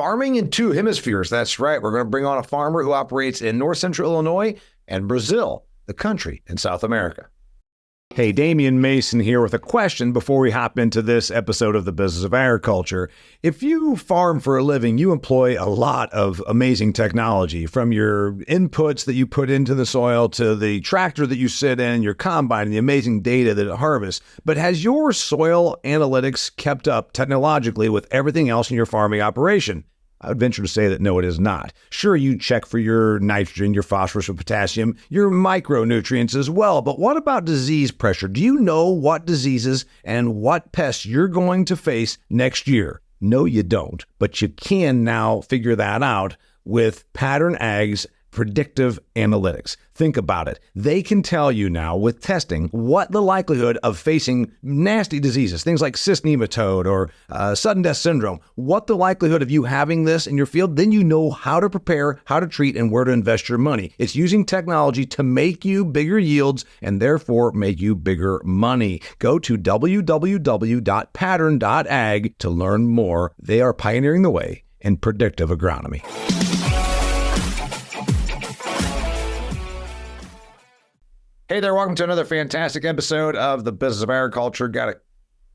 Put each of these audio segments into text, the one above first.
Farming in two hemispheres. That's right. We're going to bring on a farmer who operates in north central Illinois and Brazil, the country in South America. Hey, Damian Mason here with a question before we hop into this episode of the Business of Agriculture. If you farm for a living, you employ a lot of amazing technology, from your inputs that you put into the soil to the tractor that you sit in, your combine, and the amazing data that it harvests. But has your soil analytics kept up technologically with everything else in your farming operation? I would venture to say that no, it is not. Sure, you check for your nitrogen, your phosphorus, or potassium, your micronutrients as well, but what about disease pressure? Do you know what diseases and what pests you're going to face next year? No, you don't, but you can now figure that out with Pattern Ag's predictive analytics. Think about it. They can tell you now with testing what the likelihood of facing nasty diseases, things like cyst nematode or sudden death syndrome, what the likelihood of you having this in your field. Then you know how to prepare, how to treat, and where to invest your money. It's using technology to make you bigger yields and therefore make you bigger money. Go to www.pattern.ag to learn more. They are pioneering the way in predictive agronomy. Hey there, welcome to another fantastic episode of the Business of Agriculture. Got a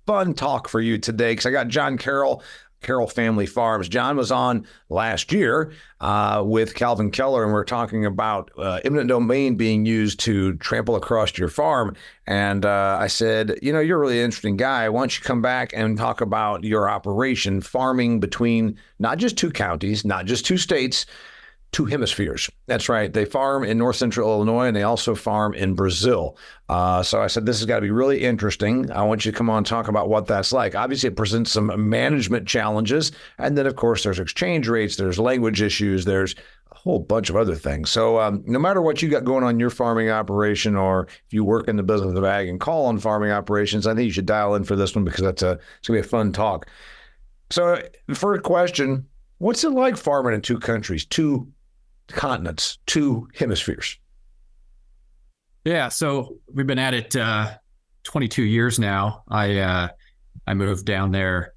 fun talk for you today because I got John Carroll, Carroll Family Farms. John was on last year with Calvin Keller, and we're talking about eminent domain being used to trample across your farm. And I said, you know, you're a really interesting guy. Why don't you come back and talk about your operation, farming between not just two counties, not just two states, two hemispheres. That's right. They farm in north central Illinois, and they also farm in Brazil. So I said, this has got to be really interesting. I want you to come on and talk about what that's like. Obviously, it presents some management challenges. And then, of course, there's exchange rates, there's language issues, there's a whole bunch of other things. So no matter what you got going on in your farming operation, or if you work in the business of ag and call on farming operations, I think you should dial in for this one because it's going to be a fun talk. So the first question, what's it like farming in two countries, two continents, two hemispheres? Yeah, so we've been at it 22 years now. I moved down there.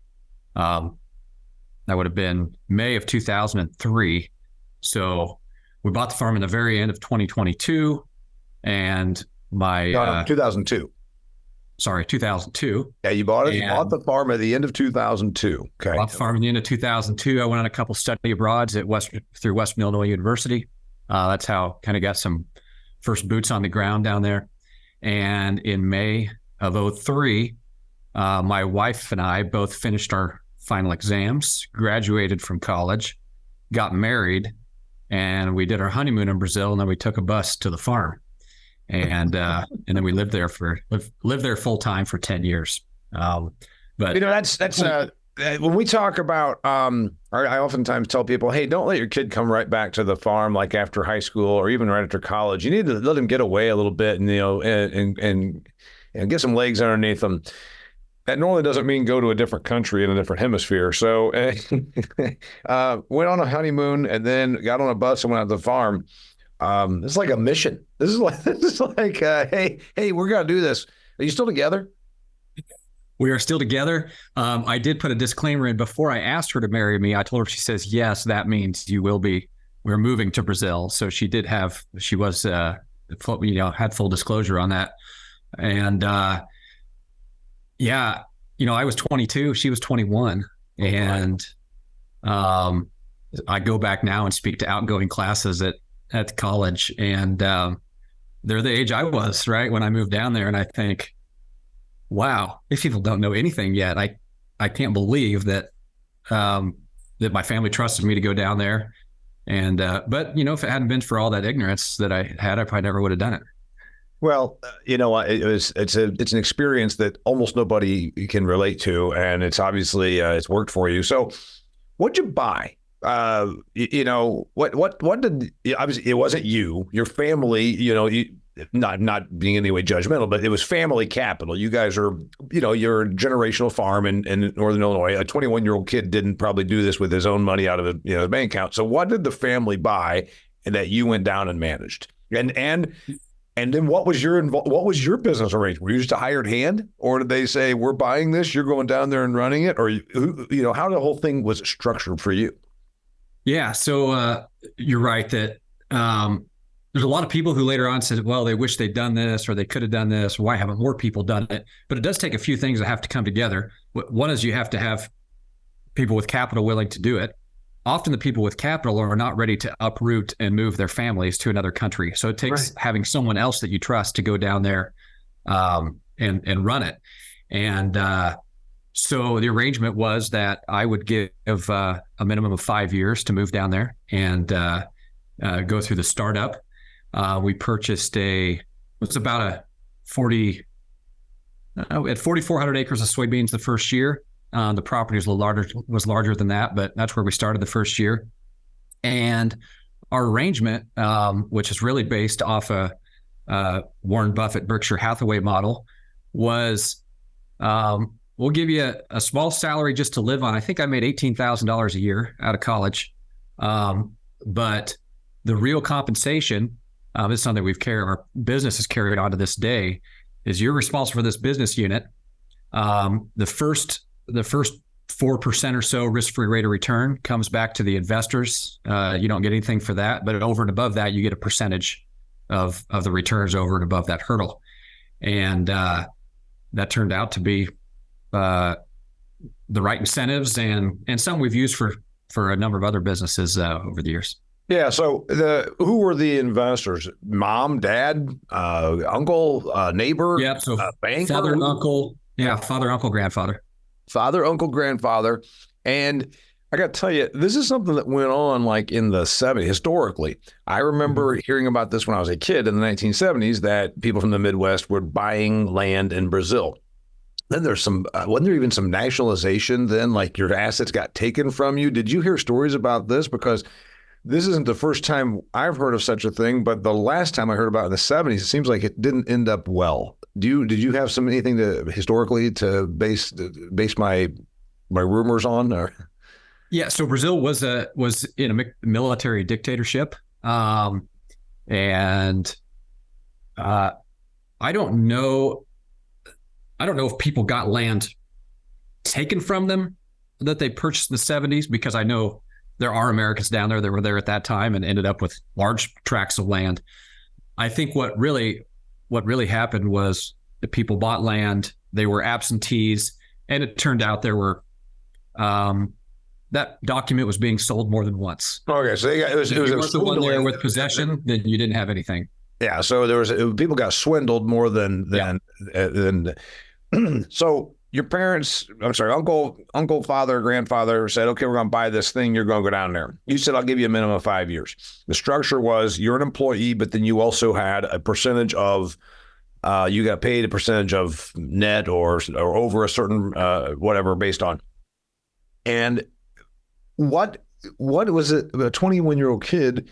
That would have been May of 2003. So we bought the farm in the very end of 2022, and my 2002. Sorry, 2002. Yeah, you bought it. You bought the farm at the end of 2002. Okay. Bought the farm at the end of 2002. I went on a couple study abroads at through Western Illinois University. That's how kind of got some first boots on the ground down there. And in May of 2003, my wife and I both finished our final exams, graduated from college, got married, and we did our honeymoon in Brazil, and then we took a bus to the farm. And then we lived there full time for 10 years. But you know, that's when we talk about, I oftentimes tell people, hey, don't let your kid come right back to the farm like after high school or even right after college. You need to let him get away a little bit and, you know, and get some legs underneath them. That normally doesn't mean go to a different country in a different hemisphere. So went on a honeymoon and then got on a bus and went out to the farm. It's like a mission. This is like, hey, we're going to do this. Are you still together? We are still together. I did put a disclaimer in before I asked her to marry me. I told her, she says, yes, that means you will be. We're moving to Brazil. So she had full disclosure on that. And yeah, you know, I was 22, she was 21. And I go back now and speak to outgoing classes at college, and they're the age I was, right, when I moved down there. And I think, wow, these people don't know anything yet. I can't believe that that my family trusted me to go down there. And but you know, if it hadn't been for all that ignorance that I had, I probably never would have done it. Well, you know, it's an experience that almost nobody can relate to, and it's obviously it's worked for you. So, what'd you buy? You know, what did, obviously it wasn't you, your family, you know, not being in any way judgmental, but it was family capital. You guys are, you know, you're a generational farm in Northern Illinois. A 21-year-old kid didn't probably do this with his own money out of the, you know, the bank account. So what did the family buy and that you went down and managed? And then what was your business arrangement? Were you just a hired hand, or did they say, we're buying this, you're going down there and running it? Or, you know, how the whole thing was structured for you? Yeah. So you're right that there's a lot of people who later on said, well, they wish they'd done this or they could have done this. Why haven't more people done it? But it does take a few things that have to come together. One is you have to have people with capital willing to do it. Often the people with capital are not ready to uproot and move their families to another country. So it takes having someone else that you trust to go down there and run it. And so the arrangement was that I would give a minimum of 5 years to move down there and go through the startup. We purchased it's about a 4,400 acres of soybeans the first year. The property was larger than that, but that's where we started the first year. And our arrangement, which is really based off a Warren Buffett Berkshire Hathaway model, was we'll give you a small salary just to live on. I think I made $18,000 a year out of college, but the real compensation, this is something our business has carried on to this day, is you're responsible for this business unit. The first 4% or so risk-free rate of return comes back to the investors. You don't get anything for that, but over and above that, you get a percentage of the returns over and above that hurdle. And that turned out to be the right incentives and some we've used for a number of other businesses over the years. Yeah. So who were the investors? Mom, dad, uncle, neighbor, So banker? Father, uncle. Yeah. Father, uncle, grandfather. Father, uncle, grandfather. And I got to tell you, this is something that went on like in the 70s, historically. I remember hearing about this when I was a kid in the 1970s, that people from the Midwest were buying land in Brazil. Then there's wasn't there even some nationalization then, like your assets got taken from you? Did you hear stories about this? Because this isn't the first time I've heard of such a thing, but the last time I heard about it in the 70s, it seems like it didn't end up well. Did you have anything historically to base my rumors on? Or? Yeah, so Brazil was in a military dictatorship, and I don't know if people got land taken from them that they purchased in the 70s, because I know there are Americans down there that were there at that time and ended up with large tracts of land. I think what really happened was the people bought land, they were absentees, and it turned out there were that document was being sold more than once. Okay, so it was the one there with possession, then you didn't have anything. Yeah, so people got swindled more than. So your parents, uncle, father, grandfather said, okay, we're going to buy this thing. You're going to go down there. You said, I'll give you a minimum of 5 years. The structure was you're an employee, but then you also had a percentage of, you got paid a percentage of net or over a certain whatever based on. And what was it? A 21-year-old kid.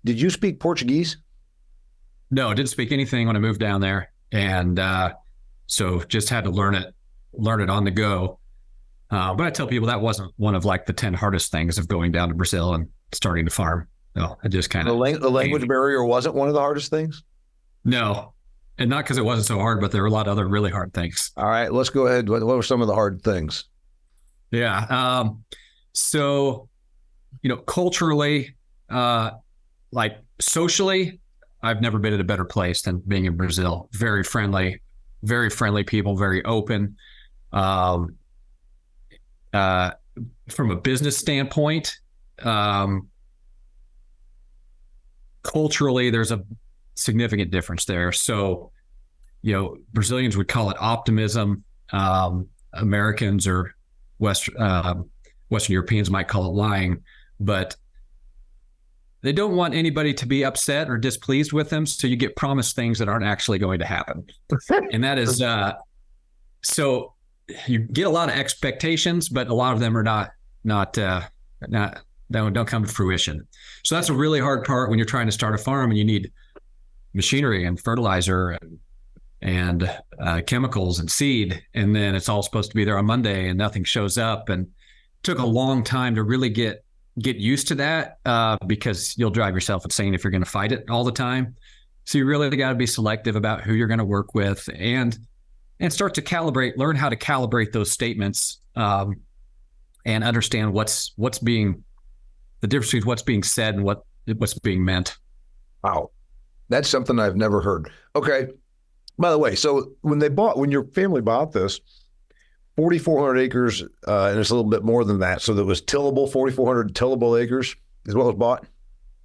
Did you speak Portuguese? No, I didn't speak anything when I moved down there, and so just had to learn it on the go. But I tell people that wasn't one of like the 10 hardest things of going down to Brazil and starting to farm. No, I just kind of the language barrier wasn't one of the hardest things. No, and not because it wasn't so hard, but there were a lot of other really hard things. All right, let's go ahead. What were some of the hard things? Yeah. So, culturally, like socially, I've never been in a better place than being in Brazil. Very friendly people, very open. From a business standpoint, culturally, there's a significant difference there. So, Brazilians would call it optimism. Americans or Western Europeans might call it lying, but they don't want anybody to be upset or displeased with them. So you get promised things that aren't actually going to happen. And that is, so you get a lot of expectations, but a lot of them are don't come to fruition. So that's a really hard part when you're trying to start a farm and you need machinery and fertilizer and chemicals and seed. And then it's all supposed to be there on Monday and nothing shows up. And it took a long time to really get used to that because you'll drive yourself insane if you're going to fight it all the time. So you really got to be selective about who you're going to work with and start to learn how to calibrate those statements and understand what's being the difference between what's being said and what's being meant. Wow. That's something I've never heard. Okay. By the way, so when your family bought this, 4,400 acres, and it's a little bit more than that. So that was tillable, 4,400 tillable acres is what was bought.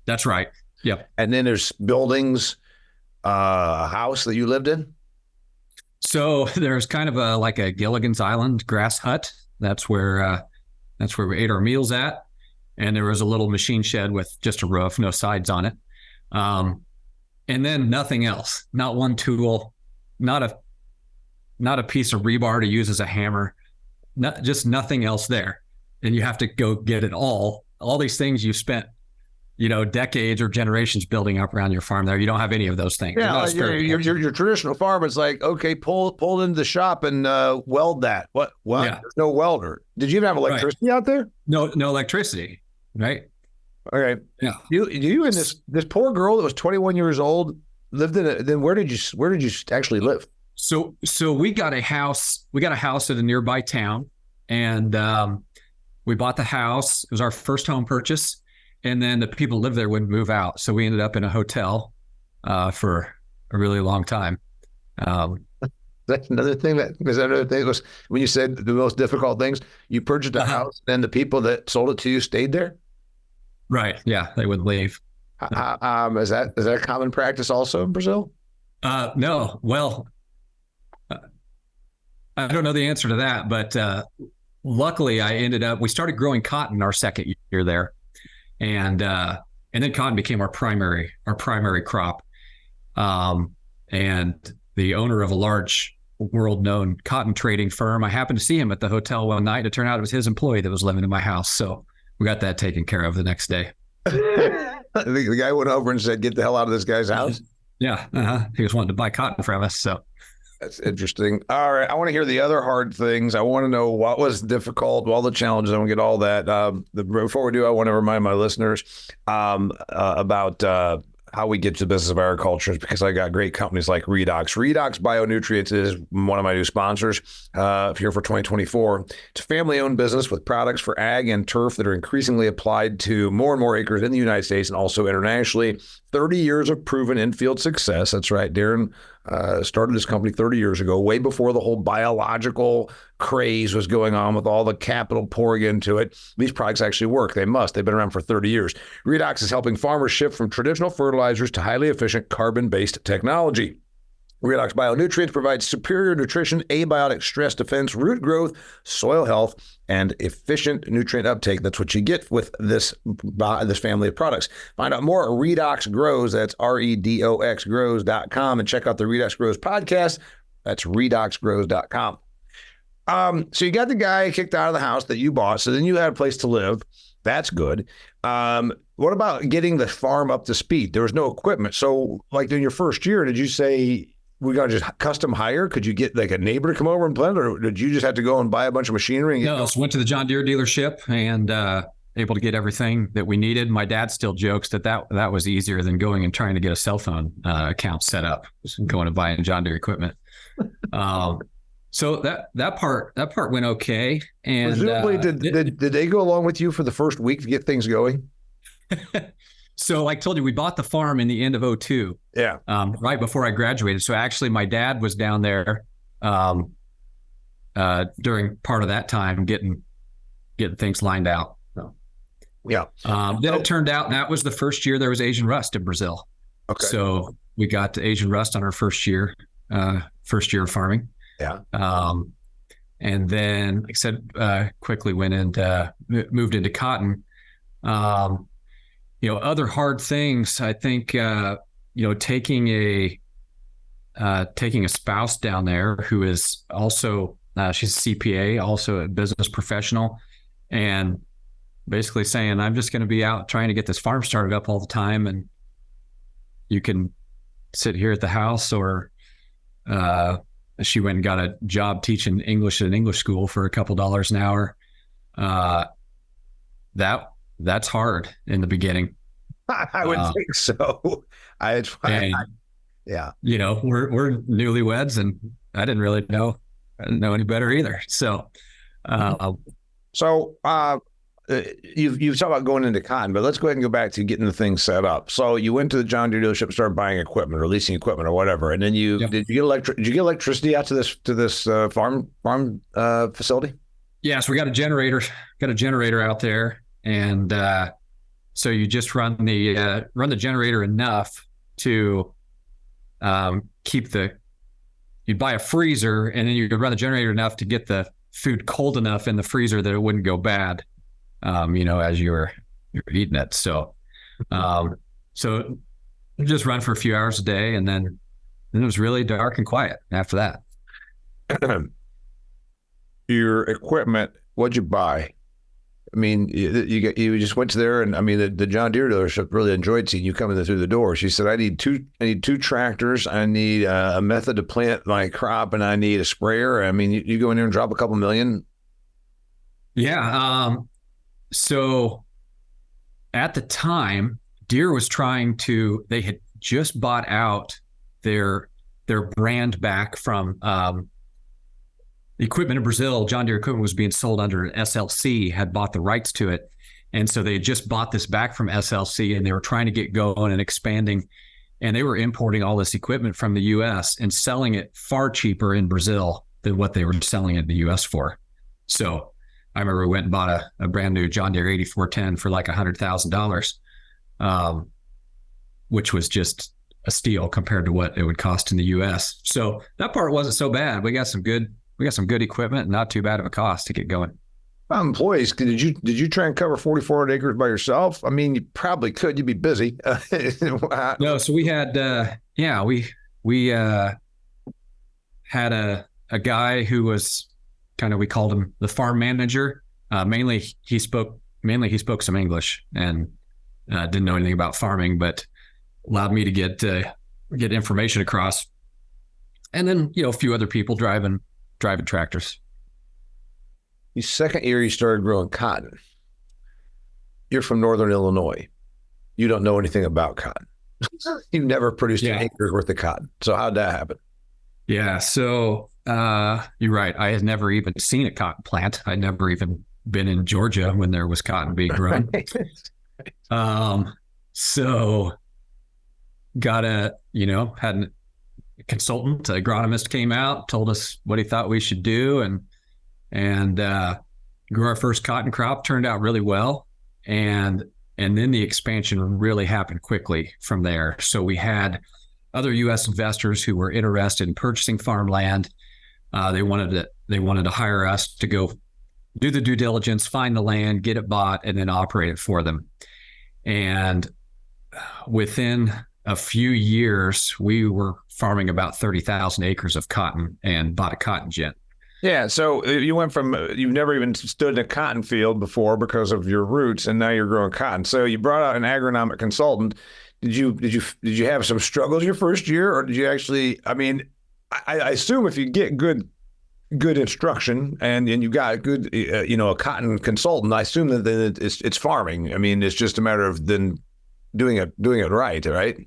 That's right. Yep. And then there's buildings, a house that you lived in. So there's kind of like a Gilligan's Island grass hut. That's where we ate our meals at. And there was a little machine shed with just a roof, no sides on it. And then nothing else, not one tool, not a piece of rebar to use as a hammer, just nothing else there. And you have to go get it all these things you've spent, decades or generations building up around your farm there. You don't have any of those things. Yeah, your traditional farm is like, okay, pull into the shop and weld that. What? Yeah. There's no welder. Did you even have electricity out there? No electricity, right? Okay. Yeah. You and this poor girl that was 21 years old lived in then where did you actually live? So we got a house at a nearby town, and we bought the house. It was our first home purchase, and then the people who lived there wouldn't move out, so we ended up in a hotel for a really long time. That's another thing was when you said the most difficult things, you purchased a house, and the people that sold it to you stayed there. Right. Yeah, they would leave. Is that a common practice also in Brazil? No. Well, I don't know the answer to that, but luckily we started growing cotton our second year there, and then cotton became our primary crop. And the owner of a large world-known cotton trading firm, I happened to see him at the hotel one night. It turned out it was his employee that was living in my house, so we got that taken care of the next day. The guy went over and said, "Get the hell out of this guy's house." Yeah. He was wanting to buy cotton from us. So that's interesting. All right. I want to hear the other hard things. I want to know what was difficult, all the challenges. I want to get all that. Before we do, I want to remind my listeners about how we get to the business of agriculture, because I got great companies like Redox. Redox Bionutrients is one of my new sponsors here for 2024. It's a family-owned business with products for ag and turf that are increasingly applied to more and more acres in the United States and also internationally. 30 years of proven in-field success. That's right. Darren started this company 30 years ago, way before the whole biological craze was going on with all the capital pouring into it. These products actually work. They must. They've been around for 30 years. Redox is helping farmers shift from traditional fertilizers to highly efficient carbon-based technology. Redox Bionutrients provides superior nutrition, abiotic stress defense, root growth, soil health, and efficient nutrient uptake. That's what you get with this family of products. Find out more at Redox Grows. That's REDOX Grows.com, and check out the Redox Grows podcast. That's redoxgrows.com. So you got the guy kicked out of the house that you bought. So then you had a place to live. That's good. What about getting the farm up to speed? There was no equipment. So like in your first year, did you say, we got to just custom hire? Could you get like a neighbor to come over and plant, or did you just have to go and buy a bunch of machinery? No, so went to the John Deere dealership and able to get everything that we needed. My dad still jokes that was easier than going and trying to get a cell phone account set up, just going and buying John Deere equipment. So that part went okay. And presumably, did they go along with you for the first week to get things going? So like I told you, we bought the farm in the end of 2002. Yeah. Right before I graduated. So actually my dad was down there during part of that time getting things lined out. So, yeah. Then it turned out that was the first year there was Asian rust in Brazil. Okay. So we got Asian rust on our first year of farming. Yeah. And then, like I said, quickly went and moved into cotton. Other hard things, I think, taking a spouse down there who is also, she's a CPA, also a business professional, and basically saying, I'm just going to be out trying to get this farm started up all the time, and you can sit here at the house. Or she went and got a job teaching English at an English school for a couple dollars an hour. That's hard in the beginning. I would think so. Yeah. We're newlyweds, and I didn't know any better either. So, you've talked about going into cotton, but let's go ahead and go back to getting the thing set up. So you went to the John Deere dealership, started buying equipment or leasing equipment or whatever, and then Yep. did you get electricity out to this farm facility? Yeah, so we got a generator out there, and so you just run the generator enough to you'd buy a freezer, and then you could run the generator enough to get the food cold enough in the freezer that it wouldn't go bad, as you're eating it. So just run for a few hours a day, and then it was really dark and quiet after that. Your equipment, what'd you buy? I mean, you just went to there, and I mean, the John Deere dealership really enjoyed seeing you coming through the door. She said, I need two tractors, I need a method to plant my crop, and I need a sprayer. I mean, you go in there and drop a couple million. Yeah. So at the time, Deere was they had just bought out their brand back from the equipment in Brazil. John Deere equipment was being sold under SLC, had bought the rights to it. And so they had just bought this back from SLC, and they were trying to get going and expanding. And they were importing all this equipment from the US and selling it far cheaper in Brazil than what they were selling it in the US for. So I remember we went and bought a brand new John Deere 8410 for like $100,000, which was just a steal compared to what it would cost in the US. So that part wasn't so bad. We got some good equipment and not too bad of a cost to get going. Employees, did you try and cover 4,400 acres by yourself? I mean, you probably could. You'd be busy. No, so we had we had a guy who was we called him the farm manager. Mainly he spoke some English and didn't know anything about farming, but allowed me to get information across. And then a few other people driving tractors. The second year you started growing cotton, you're from Northern Illinois. You don't know anything about cotton. You've never produced an acre's worth of cotton. So how'd that happen? Yeah. So you're right. I had never even seen a cotton plant. I'd never even been in Georgia when there was cotton being grown. So had a consultant, agronomist came out, told us what he thought we should do, and grew our first cotton crop. Turned out really well, and then the expansion really happened quickly from there. So we had other U.S. investors who were interested in purchasing farmland. They wanted to hire us to go do the due diligence, find the land, get it bought, and then operate it for them. And within a few years, we were farming about 30,000 acres of cotton and bought a cotton gin. Yeah. So you went from, you've never even stood in a cotton field before because of your roots, and now you're growing cotton. So you brought out an agronomic consultant. Did you have some struggles your first year, or did you actually, I mean, I assume if you get good instruction and you got good, a cotton consultant, I assume that then it's farming. I mean, it's just a matter of then doing it right?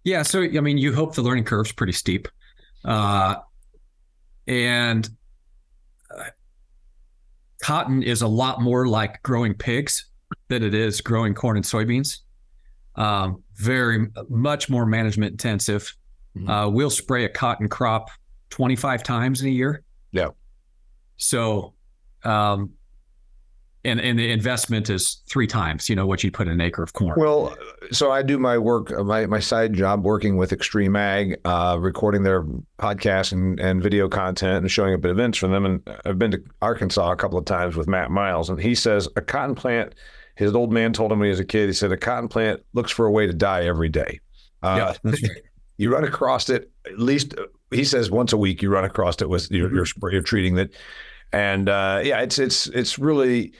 Yeah. So, I mean, you hope the learning curve's pretty steep. And cotton is a lot more like growing pigs than it is growing corn and soybeans. Very much more management intensive. Mm-hmm. We'll spray a cotton crop 25 times in a year. Yeah. So, and the investment is 3 times, what you put in an acre of corn. Well, so I do my work, my side job working with Extreme Ag, recording their podcasts and video content and showing up at events for them. And I've been to Arkansas a couple of times with Matt Miles, and he says a cotton plant, his old man told him when he was a kid, he said a cotton plant looks for a way to die every day. Yeah, that's right. You run across it at least, he says, once a week. You run across it with you're treating it, and it's really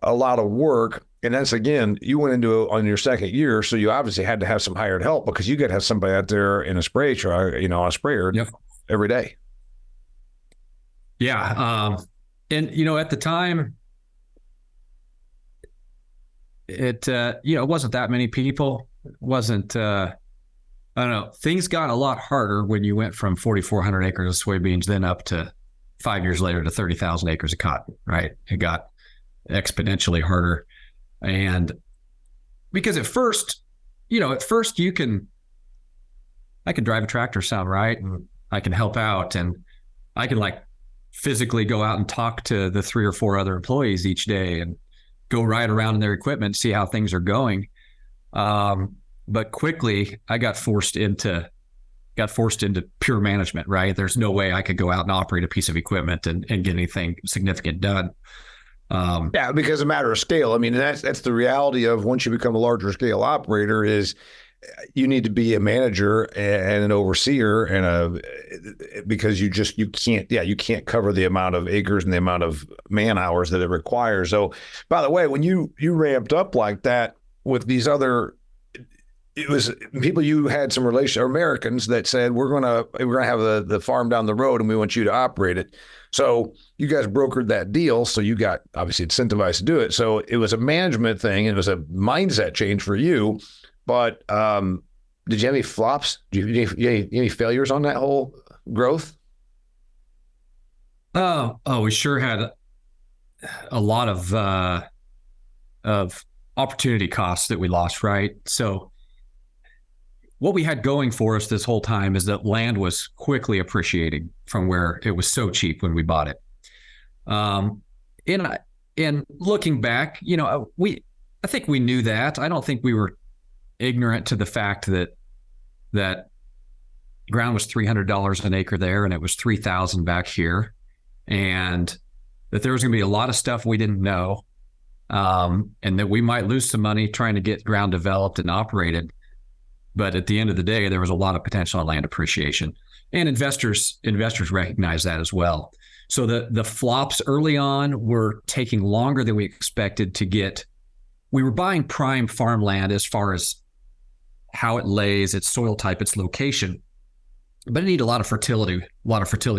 a lot of work. And that's, again, you went into it on your second year, so you obviously had to have some hired help because you got to have somebody out there in a spray truck, on a sprayer every day. Yeah, and at the time, it wasn't that many people. It wasn't. I don't know. Things got a lot harder when you went from 4,400 acres of soybeans, then up to 5 years later to 30,000 acres of cotton, right? It got exponentially harder. And because at first I can drive a tractor sound right, and I can help out, and I can like physically go out and talk to the 3 or 4 other employees each day and go ride around in their equipment, see how things are going. But quickly I got forced into pure management, right? There's no way I could go out and operate a piece of equipment and get anything significant done. Yeah, because a matter of scale. I mean, that's the reality of once you become a larger scale operator is you need to be a manager and an overseer because you can't cover the amount of acres and the amount of man hours that it requires. So, by the way, when you ramped up like that with these other, it was people you had some relation, Americans that said we're gonna have the farm down the road and we want you to operate it. So you guys brokered that deal. So you got obviously incentivized to do it. So it was a management thing. It was a mindset change for you. But did you have any flops? Did you have any failures on that whole growth? Oh, we sure had a lot of opportunity costs that we lost, right? So what we had going for us this whole time is that land was quickly appreciating from where it was so cheap when we bought it. And looking back, I think we knew that. I don't think we were ignorant to the fact that ground was $300 an acre there and it was $3,000 back here, and that there was going to be a lot of stuff we didn't know, and that we might lose some money trying to get ground developed and operated. But at the end of the day, there was a lot of potential on land appreciation, and investors recognize that as well. So the flops early on were taking longer than we expected to get. We were buying prime farmland as far as how it lays, its soil type, its location, but it needed a lot of fertility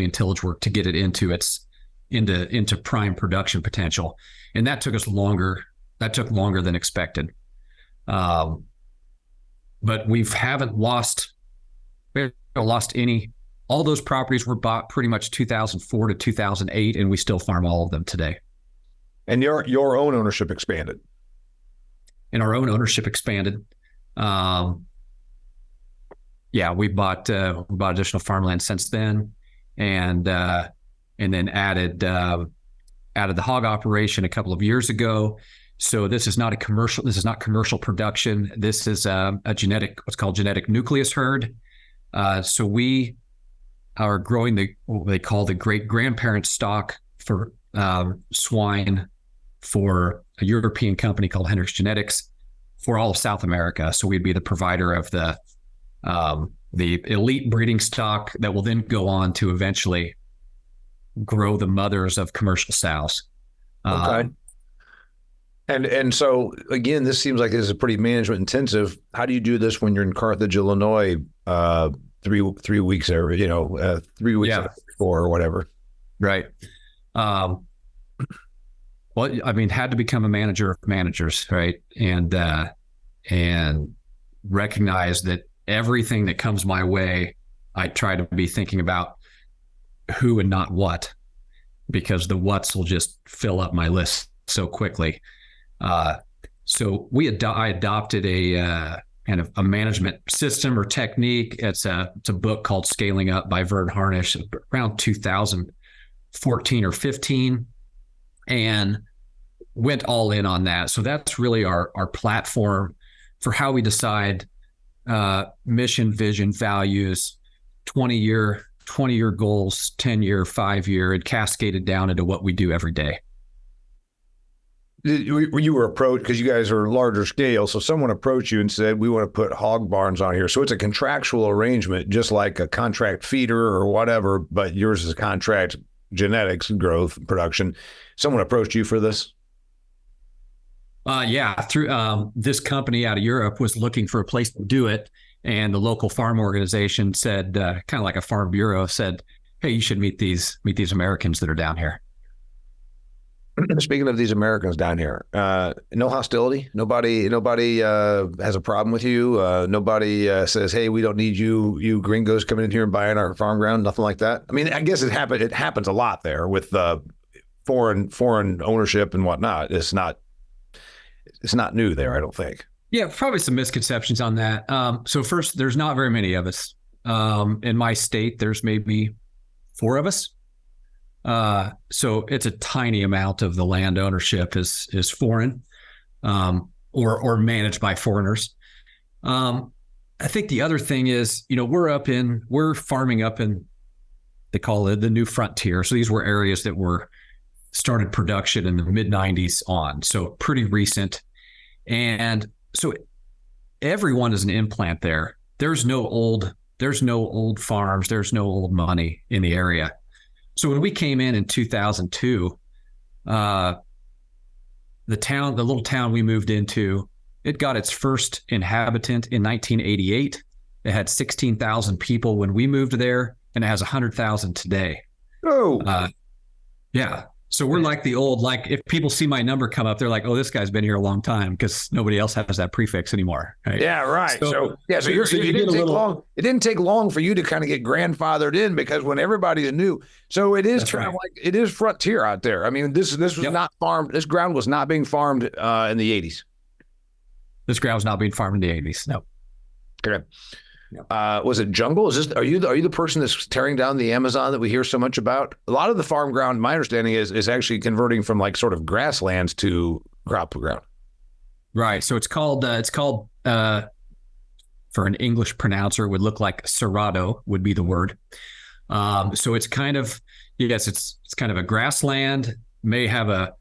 and tillage work to get it into prime production potential, and that took us longer. That took longer than expected. But we haven't lost any. All those properties were bought pretty much 2004 to 2008, and we still farm all of them today. And your own ownership expanded. And our own ownership expanded. We bought additional farmland since then, and then added the hog operation a couple of years ago. So this is not commercial production. This is what's called genetic nucleus herd. So we are growing what they call the great grandparent stock for swine for a European company called Hendricks Genetics for all of South America. So we'd be the provider of the elite breeding stock that will then go on to eventually grow the mothers of commercial sows. Okay. And so again, this seems like this is pretty management intensive. How do you do this when you're in Carthage, Illinois, 3 weeks or 3 weeks before or whatever? Right. Well, I mean, had to become a manager of managers, right? And recognize that everything that comes my way, I try to be thinking about who and not what, because the whats will just fill up my list so quickly. So I adopted a kind of a management system or technique. It's a book called Scaling Up by Vern Harnish, around 2014 or 15, and went all in on that. So that's really our platform for how we decide mission, vision, values, 20-year goals, 10-year, 5-year, and cascaded down into what we do every day. You were approached because you guys are larger scale. So someone approached you and said, we want to put hog barns on here. So it's a contractual arrangement, just like a contract feeder or whatever, but yours is a contract genetics, growth, production. Someone approached you for this? Through this company out of Europe was looking for a place to do it. And the local farm organization said, kind of like a farm bureau said, hey, you should meet these Americans that are down here. Speaking of these Americans down here, no hostility. Nobody has a problem with you. Nobody says, "Hey, we don't need you gringos coming in here and buying our farm ground." Nothing like that. I mean, I guess it happens a lot there with foreign ownership and whatnot. It's not new there, I don't think. Yeah, probably some misconceptions on that. So first, there's not very many of us. In my state, there's maybe 4 of us. So it's a tiny amount of the land ownership is foreign, or managed by foreigners. I think the other thing is, we're farming up in, they call it the new frontier. So these were areas that were started production in the mid 90s on. So pretty recent. And so everyone is an implant there. There's no old farms. There's no old money in the area. So when we came in 2002, the little town we moved into, it got its first inhabitant in 1988. It had 16,000 people when we moved there, and it has 100,000 today. Oh, yeah. So we're like the old, like if people see my number come up, they're like, "Oh, this guy's been here a long time," because nobody else has that prefix anymore. Right? Yeah, right. So it didn't take long for you to kind of get grandfathered in, because when everybody is new, so it is kind of like it is frontier out there. I mean, this was not farmed. This ground was not being farmed in the 80s. This ground was not being farmed in the 80s. No. Okay. Was it jungle? Are you the person that's tearing down the Amazon that we hear so much about? A lot of the farm ground, my understanding is actually converting from like sort of grasslands to crop ground. Right. So it's called for an English pronouncer, would look like cerrado would be the word. So it's kind of, yes, it's kind of a grassland, may have a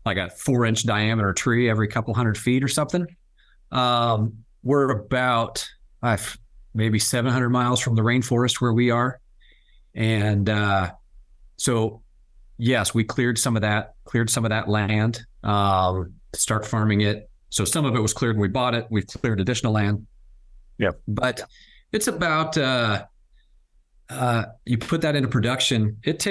4-inch diameter tree every couple hundred feet or something. We're about maybe 700 miles from the rainforest where we are. And so, yes, we cleared some of that land to start farming it. So some of it was cleared when we bought it. We've cleared additional land. Yeah. But it's about, you put that into production, it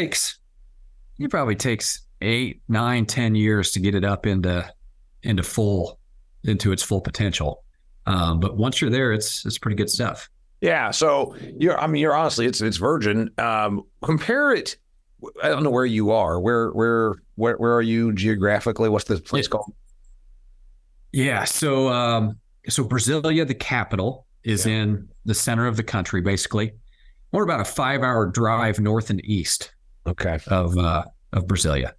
probably takes 8, 9, 10 years to get it up into its full potential. But once you're there, it's pretty good stuff. Yeah. So you're honestly, it's virgin. Compare it. I don't know where you are. Where are you geographically? What's the place called? Yeah. So Brasilia, the capital, is in the center of the country, basically. We're about a 5-hour drive north and east. Okay. Of Brasilia.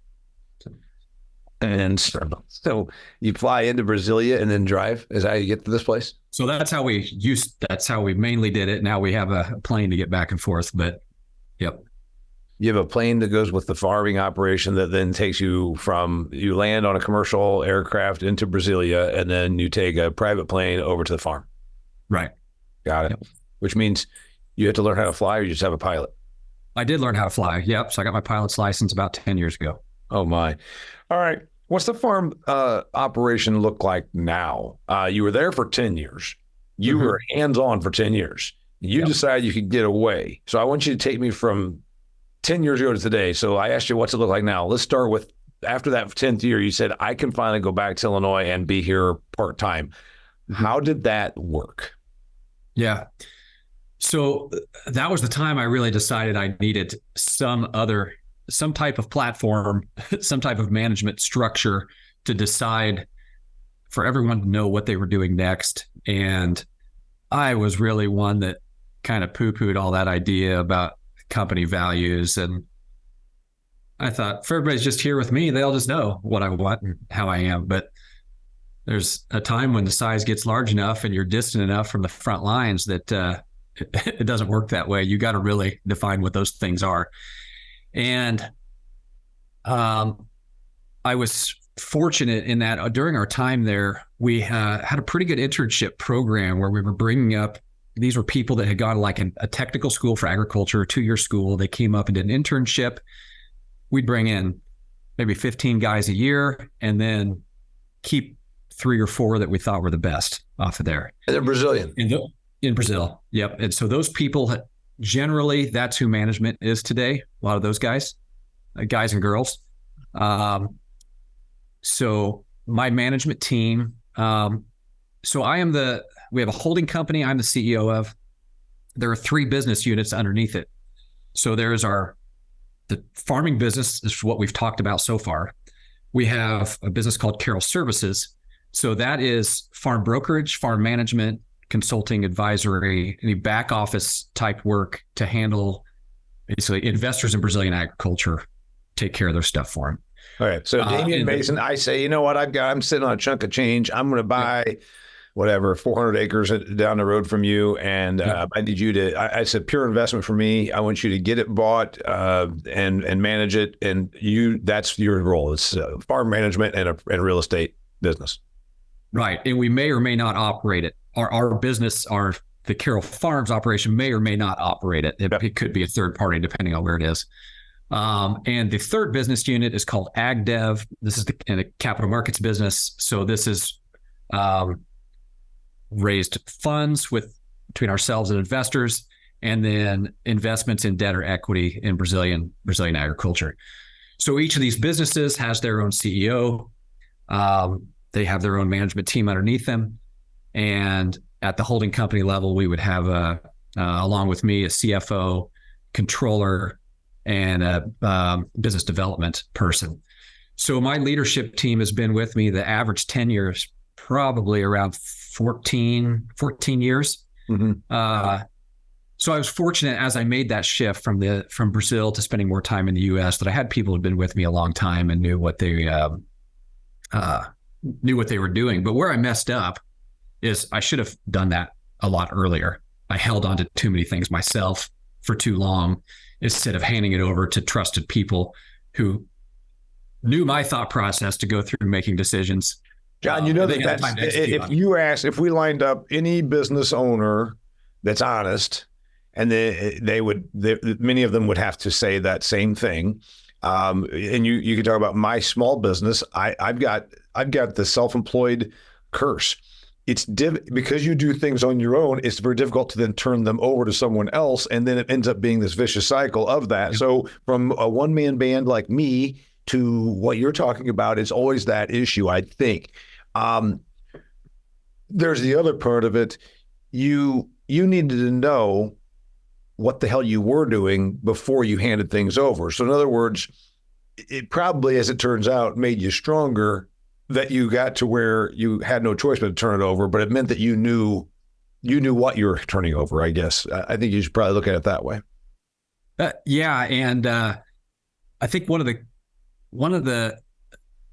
And so you fly into Brasilia and then drive. Is that how you get to this place? So that's how we mainly did it. Now we have a plane to get back and forth, but yep. You have a plane that goes with the farming operation that then takes you you land on a commercial aircraft into Brasilia, and then you take a private plane over to the farm. Right. Got it. Yep. Which means you have to learn how to fly, or you just have a pilot? I did learn how to fly. Yep. So I got my pilot's license about 10 years ago. Oh my. All right. What's the farm operation look like now? You were there for 10 years. You were hands-on for 10 years. You decided you could get away. So I want you to take me from 10 years ago to today. So I asked you, what's it look like now? Let's start with, after that 10th year, you said, I can finally go back to Illinois and be here part-time. How did that work? Yeah. So that was the time I really decided I needed some type of platform, some type of management structure to decide for everyone to know what they were doing next. And I was really one that kind of poo-pooed all that idea about company values. And I thought, if everybody's just here with me, they'll just know what I want and how I am. But there's a time when the size gets large enough and you're distant enough from the front lines that it doesn't work that way. You got to really define what those things are. And I was fortunate in that during our time there, we had a pretty good internship program where we were bringing up, these were people that had gone to like a technical school for agriculture, a 2-year school. They came up and did an internship. We'd bring in maybe 15 guys a year and then keep 3 or 4 that we thought were the best off of there. And they're Brazilian. In Brazil. Yep. And so those people, generally, that's who management is today. A lot of those guys and girls. So my management team, so we have a holding company I'm the CEO of. There are 3 business units underneath it. So there's our the farming business is what we've talked about so far. We have a business called Carroll Services. So that is farm brokerage, farm management, consulting, advisory, any back office type work to handle basically investors in Brazilian agriculture, take care of their stuff for them. All right. So Damian Mason, I say, you know what? I'm sitting on a chunk of change. I'm going to buy whatever, 400 acres down the road from you. And I need you to, I said, pure investment for me. I want you to get it bought and manage it. And that's your role. It's farm management and a real estate business. Right. And we may or may not operate it. Our business, the Carroll Farms operation may or may not operate it. It could be a third party, depending on where it is. And the third business unit is called Ag Dev. This is the capital markets business. So this is raised funds between ourselves and investors, and then investments in debt or equity in Brazilian agriculture. So each of these businesses has their own CEO. They have their own management team underneath them. And at the holding company level, we would have, along with me, a CFO, controller, and a business development person. So my leadership team has been with me. The average tenure is probably around 14 years. Mm-hmm. So I was fortunate as I made that shift from Brazil to spending more time in the U.S. that I had people who'd been with me a long time and knew what they were doing. But where I messed up is I should have done that a lot earlier. I held on to too many things myself for too long instead of handing it over to trusted people who knew my thought process to go through making decisions. John, you know if we lined up any business owner that's honest, and many of them would have to say that same thing. And you can talk about my small business. I've got the self-employed curse. It's because you do things on your own, it's very difficult to then turn them over to someone else. And then it ends up being this vicious cycle of that. Yep. So from a one-man band like me to what you're talking about, it's always that issue, I think. There's the other part of it. You needed to know what the hell you were doing before you handed things over. So in other words, it probably, as it turns out, made you stronger that you got to where you had no choice but to turn it over, but it meant that you knew what you were turning over, I guess. I think you should probably look at it that way. Yeah. And I think one of the,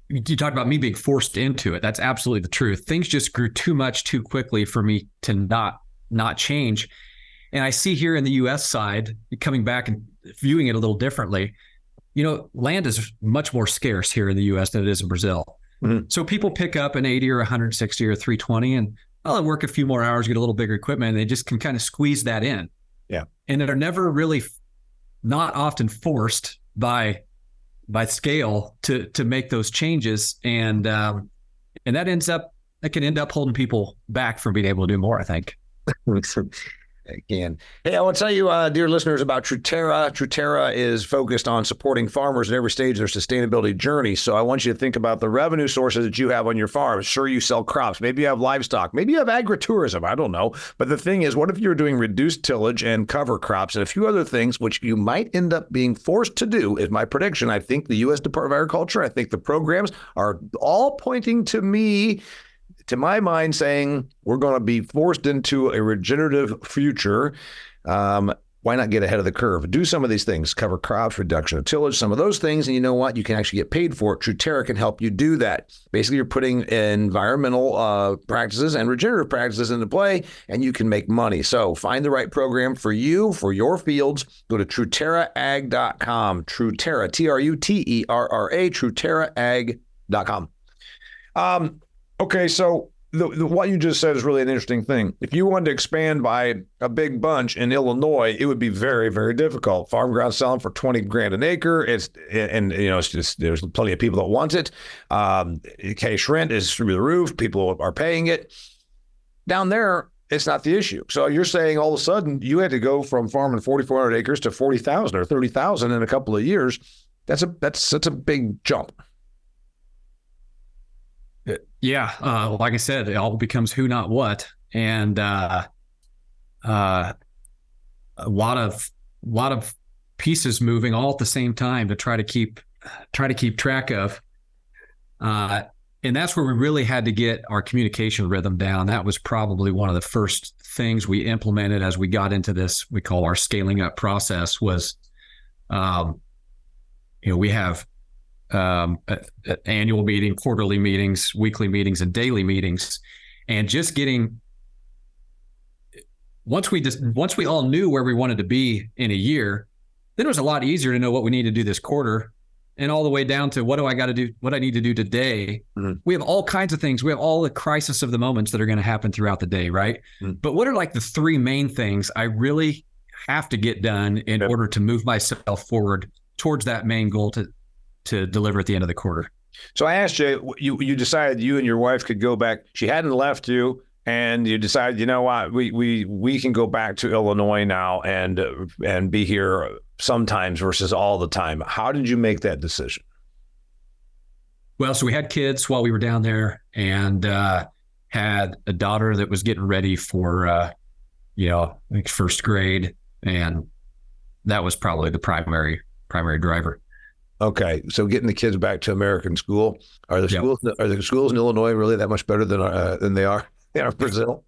you talked about me being forced into it. That's absolutely the truth. Things just grew too much too quickly for me to not change. And I see here in the US side, coming back and viewing it a little differently, land is much more scarce here in the US than it is in Brazil. Mm-hmm. So people pick up an 80 or 160 or 320 and I'll work a few more hours, get a little bigger equipment, and they just can kind of squeeze that in. Yeah. And they're never really, not often forced by scale to make those changes. And that can end up holding people back from being able to do more, I think. Again. Hey, I want to tell you, dear listeners, about Truterra. Truterra is focused on supporting farmers at every stage of their sustainability journey. So I want you to think about the revenue sources that you have on your farm. Sure, you sell crops. Maybe you have livestock. Maybe you have agritourism. I don't know. But the thing is, what if you're doing reduced tillage and cover crops and a few other things, which you might end up being forced to do, is my prediction. I think the U.S. Department of Agriculture, I think the programs are all pointing to my mind, saying we're going to be forced into a regenerative future. Why not get ahead of the curve? Do some of these things, cover crops, reduction of tillage, some of those things. And you know what? You can actually get paid for it. Truterra can help you do that. Basically, you're putting environmental practices and regenerative practices into play, and you can make money. So find the right program for you, for your fields. Go to TruterraAg.com. Truterra, Truterra, Truterraag.com. Okay, so what you just said is really an interesting thing. If you wanted to expand by a big bunch in Illinois, it would be very, very difficult. Farm ground selling for $20,000 an acre. It's just there's plenty of people that want it. Cash rent is through the roof. People are paying it. Down there, it's not the issue. So you're saying all of a sudden you had to go from farming 4,400 acres to 40,000 or 30,000 in a couple of years. That's a big jump. Yeah, like I said, it all becomes who, not what, and a lot of pieces moving all at the same time to try to keep track of. And that's where we really had to get our communication rhythm down. That was probably one of the first things we implemented as we got into this, we call our scaling up process was, we have annual meeting, quarterly meetings, weekly meetings, and daily meetings. And just getting, once we all knew where we wanted to be in a year, then it was a lot easier to know what we need to do this quarter, and all the way down to what do I got to do, what I need to do today. Mm-hmm. We have all kinds of things. We have all the crisis of the moments that are going to happen throughout the day, right? Mm-hmm. But what are like the three main things I really have to get done in order to move myself forward towards that main goal to deliver at the end of the quarter? So I asked you, you decided you and your wife could go back. She hadn't left you, and you decided, you know what, we can go back to Illinois now and be here sometimes versus all the time. How did you make that decision? Well, so we had kids while we were down there, and had a daughter that was getting ready for, like first grade, and that was probably the primary driver. Okay, so getting the kids back to American school. Are the schools in Illinois really that much better than they are in Brazil?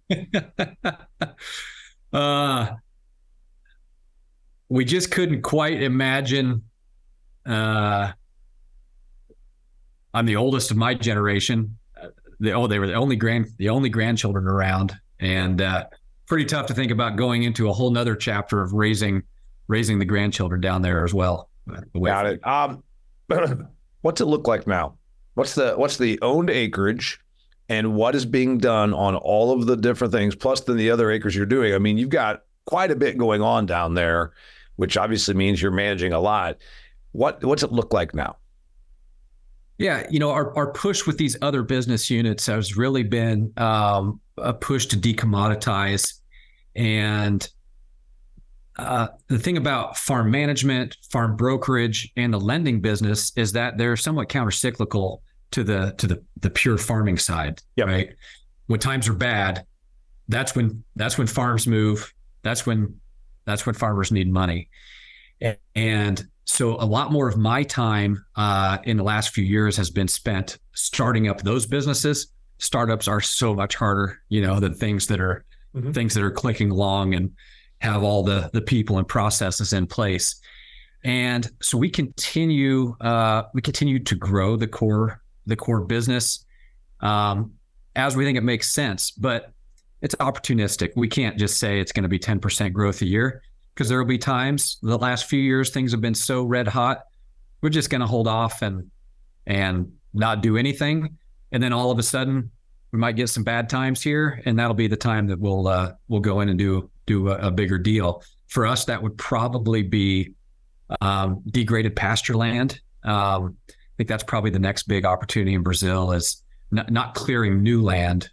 We just couldn't quite imagine. I'm the oldest of my generation. They were the only grandchildren around, and pretty tough to think about going into a whole nother chapter of raising the grandchildren down there as well. Got it. What's it look like now? What's the owned acreage, and what is being done on all of the different things, plus then the other acres you're doing? I mean, you've got quite a bit going on down there, which obviously means you're managing a lot. What's it look like now? Yeah, our push with these other business units has really been a push to decommoditize. And the thing about farm management, farm brokerage, and the lending business is that they're somewhat countercyclical to the pure farming side. Yep. Right? When times are bad, that's when farms move. That's when farmers need money. And so a lot more of my time in the last few years has been spent starting up those businesses. Startups are so much harder, than things that are clicking along and have all the people and processes in place. And so we continue to grow the core business as we think it makes sense, but it's opportunistic. We can't just say it's going to be 10% growth a year, because there will be times, the last few years, things have been so red hot, we're just going to hold off and not do anything. And then all of a sudden we might get some bad times here, and that'll be the time that we'll go in and do a bigger deal. For us, that would probably be degraded pasture land. I think that's probably the next big opportunity in Brazil, is not clearing new land,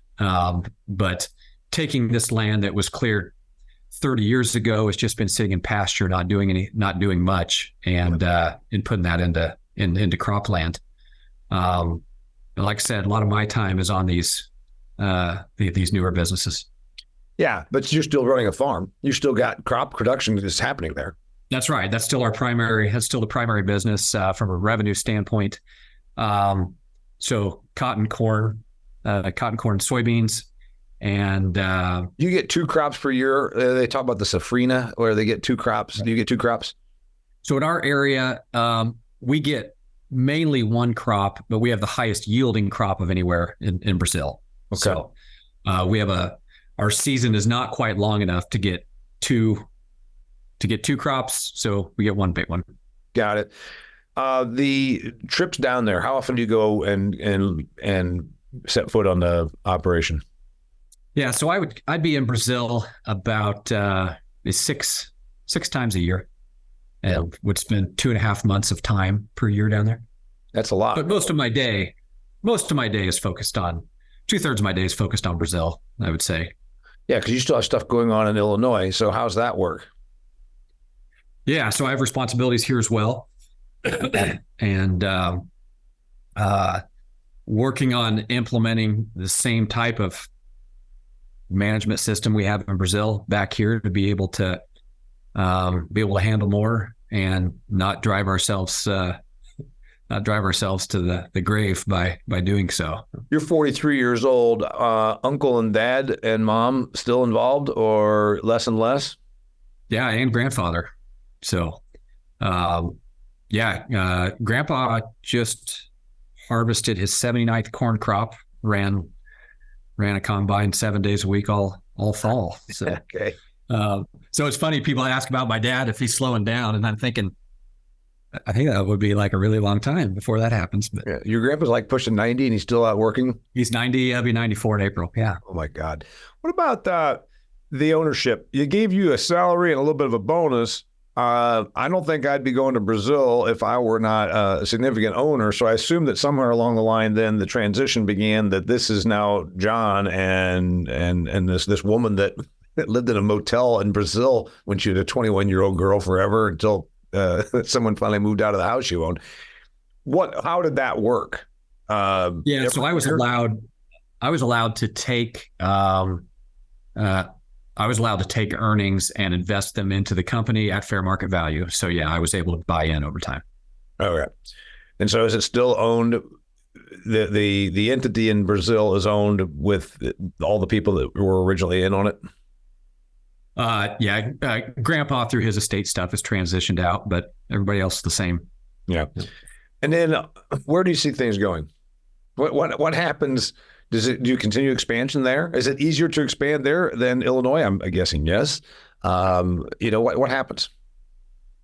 but taking this land that was cleared 30 years ago, has just been sitting in pasture, not doing much, and putting that into cropland. Like I said, a lot of my time is on these newer businesses. Yeah, but you're still running a farm. You still got crop production that's happening there. That's right. That's still the primary business from a revenue standpoint. So cotton, corn, soybeans, and you get two crops per year. They talk about the safrinha, where they get two crops. Do you get two crops? So in our area, we get mainly one crop, but we have the highest yielding crop of anywhere in Brazil. Okay. So we have our season is not quite long enough to get two crops, so we get one big one. Got it. The trips down there, how often do you go and set foot on the operation? Yeah, so I'd be in Brazil about six times a year, and would spend 2.5 months of time per year down there. That's a lot. But most of my day is focused on 2/3 of my day is focused on Brazil, I would say. Yeah, because you still have stuff going on in Illinois. So how's that work? Yeah, so I have responsibilities here as well, and working on implementing the same type of management system we have in Brazil back here to be able to handle more and not drive ourselves to the grave by doing so. You're 43 years old. Uncle and dad and mom still involved, or less and less? Yeah, and grandfather. So, Grandpa just harvested his 79th corn crop. Ran a combine 7 days a week all fall. So, Okay. So it's funny. People ask about my dad if he's slowing down, and I'm thinking, I think that would be like a really long time before that happens. But Yeah. Your grandpa's like pushing 90 and he's still out working? he's 90. I'll be 94 in April. Yeah. Oh my God. What about the ownership? You gave you a salary and a little bit of a bonus. I don't think I'd be going to Brazil if I were not a significant owner. So I assume that somewhere along the line, then the transition began that this is now John and this woman that lived in a motel in Brazil when she was a 21-year-old girl forever until someone finally moved out of the house you owned. How did that work? So I was allowed to take earnings and invest them into the company at fair market value. So yeah, I was able to buy in over time. Okay. And so is it still owned? The entity in Brazil is owned with all the people that were originally in on it? Grandpa through his estate stuff has transitioned out, but everybody else is the same. Yeah. And then where do you see things going? What happens? Do you continue expansion there? Is it easier to expand there than Illinois? I'm guessing yes. What happens?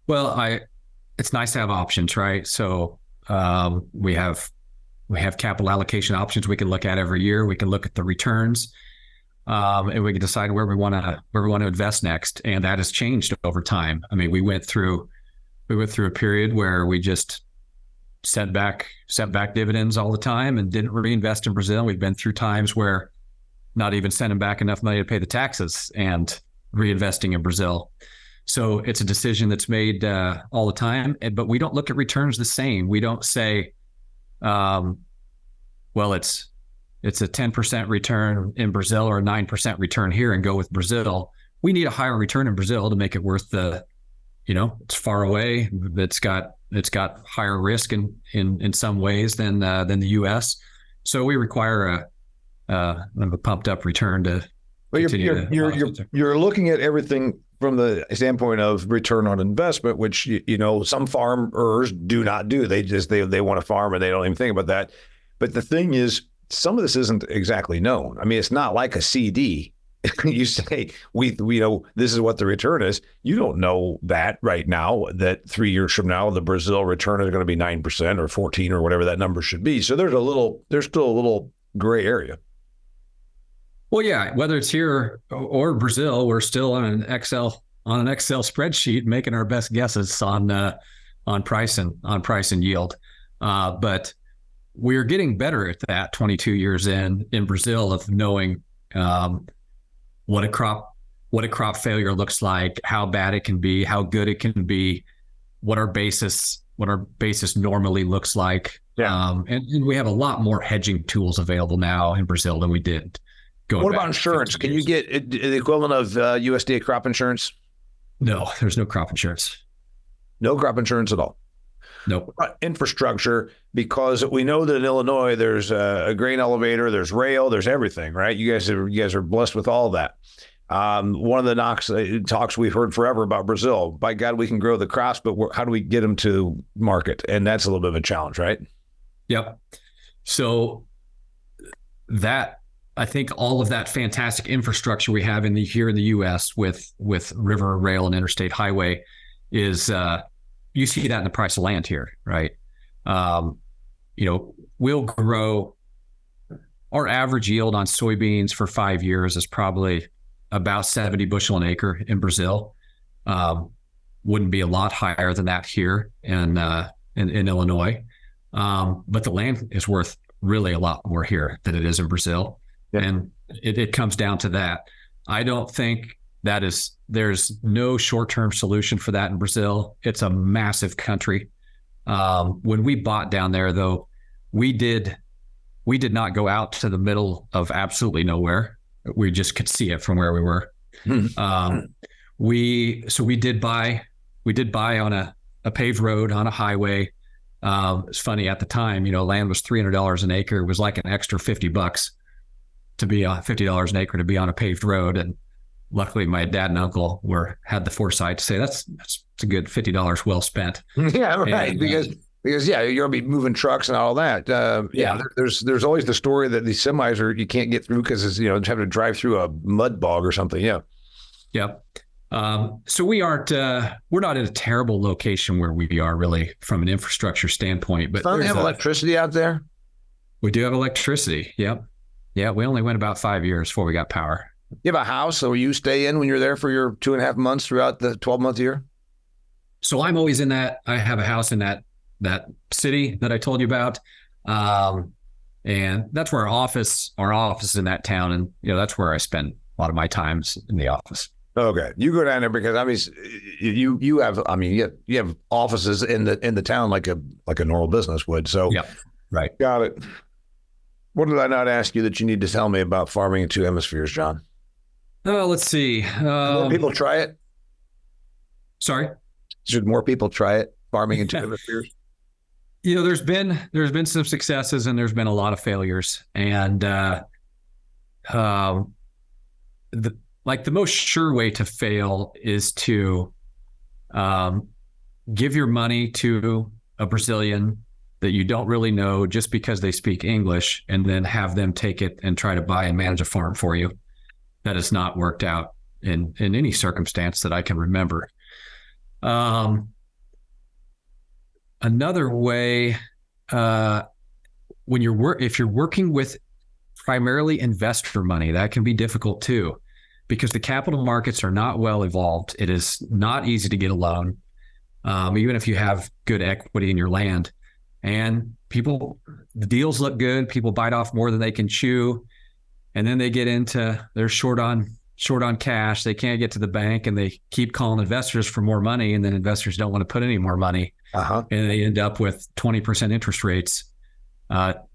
Well, it's nice to have options, right? So we have capital allocation options we can look at every year. We can look at the returns, and we can decide where we want to invest next. And that has changed over time. I mean, we went through a period where we just sent back dividends all the time and didn't reinvest in Brazil. We've been through times where not even sending back enough money to pay the taxes and reinvesting in Brazil. So it's a decision that's made all the time, but we don't look at returns the same. We don't say, well, it's a 10% return in Brazil or a 9% return here and go with Brazil. We need a higher return in Brazil to make it worth it's far away. It's got higher risk in some ways than the U.S. So we require a pumped up return to. But you're looking at everything from the standpoint of return on investment, which some farmers do not do. They want to farm and they don't even think about that. But the thing is, some of this isn't exactly known. I mean, it's not like a CD. You say we this is what the return is. You don't know that right now, that 3 years from now the Brazil return is going to be 9% or 14 or whatever that number should be. So there's still a little gray area. Well, yeah, whether it's here or Brazil, we're still on an Excel spreadsheet making our best guesses on price and yield. But we're getting better at that 22 years in Brazil of knowing what a crop failure looks like, how bad it can be, how good it can be, what our basis normally looks like. Yeah. And we have a lot more hedging tools available now in Brazil than we did. What about insurance? Can you get the equivalent of USDA crop insurance? No, there's no crop insurance. No crop insurance at all? Nope. Infrastructure, because we know that in Illinois there's a grain elevator, there's rail, there's everything, right? You guys are blessed with all that. One of the talks we've heard forever about Brazil. By God, we can grow the crops, but how do we get them to market? And that's a little bit of a challenge, right? Yep. So I think all of that fantastic infrastructure we have here in the U.S. with river, rail, and interstate highway is. You see that in the price of land here, right? We'll grow. Our average yield on soybeans for 5 years is probably about 70 bushel an acre in Brazil. Wouldn't be a lot higher than that here in Illinois. But the land is worth really a lot more here than it is in Brazil. Yeah. And it comes down to that. I don't think there's no short-term solution for that in Brazil. It's a massive country. When we bought down there, though, we did not go out to the middle of absolutely nowhere. We just could see it from where we were. We did buy on a paved road on a highway. It's funny at the time, land was $300 an acre. It was like an extra $50 to be on $50 an acre to be on a paved road. And luckily my dad and uncle had the foresight to say, that's a good $50 well spent. Yeah, right. And, because you're gonna be moving trucks and all that. There's always the story that these semis you can't get through because it's having to drive through a mud bog or something. Yeah. Yep. So we're not in a terrible location where we are really from an infrastructure standpoint. But don't they have electricity out there? We do have electricity. Yep. Yeah. We only went about 5 years before we got power. You have a house, so you stay in when you're there for your 2.5 months throughout the 12-month year? So I'm always in that. I have a house in that city that I told you about. And that's where our office is in that town. And, that's where I spend a lot of my times in the office. Okay. You go down there because you have offices in the town like a normal business would. So yeah, right. Got it. What did I not ask you that you need to tell me about farming in two hemispheres, John? Let's see. More people try it? Sorry? Should more people try it, farming in two hemispheres? There's been some successes and there's been a lot of failures. And the most sure way to fail is to give your money to a Brazilian that you don't really know just because they speak English, and then have them take it and try to buy and manage a farm for you. That has not worked out in any circumstance that I can remember. Another way, if you're working with primarily investor money, that can be difficult too, because the capital markets are not well evolved. It is not easy to get a loan, even if you have good equity in your land. And the deals look good. People bite off more than they can chew. And then they get they're short on cash. They can't get to the bank, and they keep calling investors for more money. And then investors don't want to put any more money. And they end up with 20% interest rates,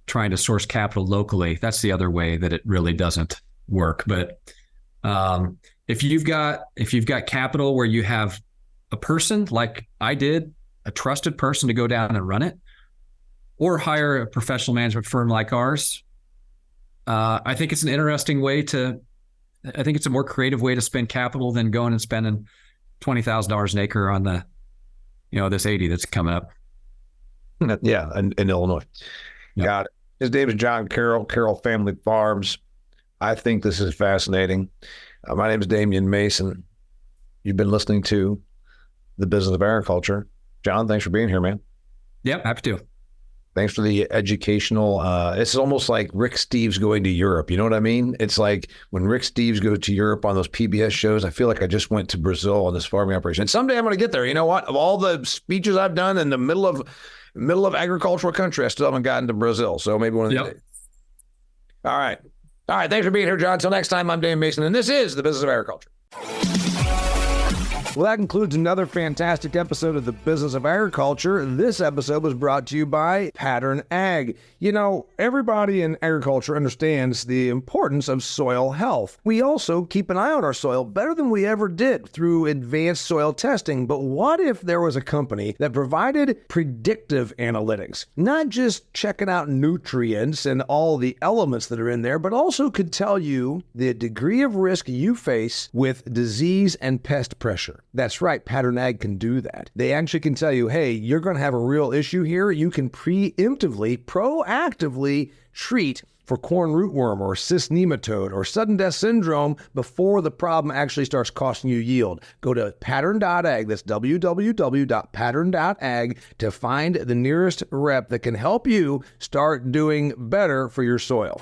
trying to source capital locally. That's the other way that it really doesn't work. But if you've got capital where you have a person like I did, a trusted person to go down and run it, or hire a professional management firm like ours, I think it's an interesting way I think it's a more creative way to spend capital than going and spending $20,000 an acre on this 80 that's coming up. Yeah, in Illinois. Yep. Got it. His name is John Carroll, Carroll Family Farms. I think this is fascinating. My name is Damian Mason. You've been listening to The Business of Agriculture. John, thanks for being here, man. Yep, happy to. Thanks for the educational. It's almost like Rick Steves going to Europe. You know what I mean? It's like when Rick Steves goes to Europe on those PBS shows, I feel like I just went to Brazil on this farming operation. And someday I'm going to get there. You know what? Of all the speeches I've done in the middle of agricultural country, I still haven't gotten to Brazil. So maybe one of these days. All right. Thanks for being here, John. Until next time, I'm Damian Mason, and this is The Business of Agriculture. Well, that concludes another fantastic episode of The Business of Agriculture. This episode was brought to you by Pattern Ag. Everybody in agriculture understands the importance of soil health. We also keep an eye on our soil better than we ever did through advanced soil testing. But what if there was a company that provided predictive analytics, not just checking out nutrients and all the elements that are in there, but also could tell you the degree of risk you face with disease and pest pressure? That's right, Pattern Ag can do that. They actually can tell you, hey, you're going to have a real issue here. You can proactively treat for corn rootworm or cyst nematode or sudden death syndrome before the problem actually starts costing you yield. Go to pattern.ag, that's www.pattern.ag, to find the nearest rep that can help you start doing better for your soil.